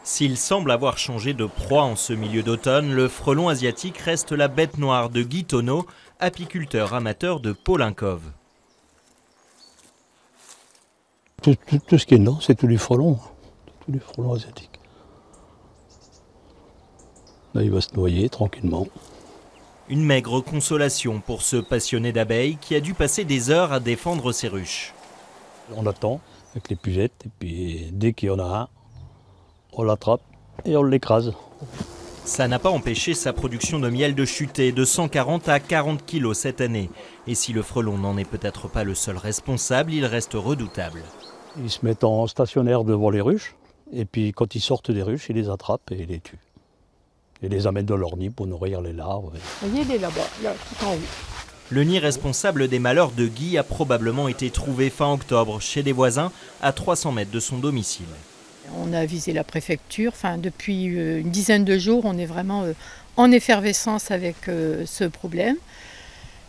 S'il semble avoir changé de proie en ce milieu d'automne, le frelon asiatique reste la bête noire de Guy Tonneau, apiculteur amateur de Paulincove. Tout ce qui est non, c'est tous les frelons asiatiques. Là, il va se noyer tranquillement. Une maigre consolation pour ce passionné d'abeilles qui a dû passer des heures à défendre ses ruches. On attend avec les pugettes et puis dès qu'il y en a un, on l'attrape et on l'écrase. Ça n'a pas empêché sa production de miel de chuter de 140 à 40 kilos cette année. Et si le frelon n'en est peut-être pas le seul responsable, il reste redoutable. Ils se mettent en stationnaire devant les ruches et puis quand ils sortent des ruches, ils les attrapent et ils les tuent. Ils les amènent dans leur nid pour nourrir les larves. Vous voyez, il est là-bas, là, tout en haut. Le nid responsable des malheurs de Guy a probablement été trouvé fin octobre chez des voisins à 300 mètres de son domicile. On a avisé la préfecture, depuis une dizaine de jours, on est vraiment en effervescence avec ce problème.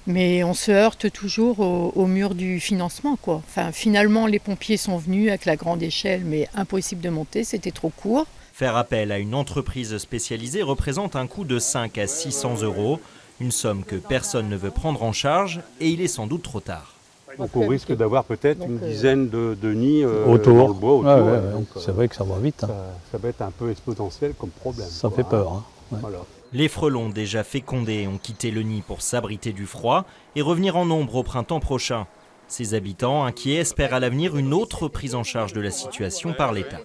Mais on se heurte toujours au mur du financement, quoi. Finalement, les pompiers sont venus avec la grande échelle, mais impossible de monter, c'était trop court. Faire appel à une entreprise spécialisée représente un coût de 5 à 600 €, une somme que personne ne veut prendre en charge et il est sans doute trop tard. Donc on risque d'avoir peut-être une dizaine de nids autour. Dans le bois autour. C'est vrai que ça va vite. Ça va être un peu exponentiel comme problème. Ça fait peur. Hein. Ouais. Voilà. Les frelons déjà fécondés ont quitté le nid pour s'abriter du froid et revenir en nombre au printemps prochain. Ces habitants inquiets espèrent à l'avenir une autre prise en charge de la situation par l'État.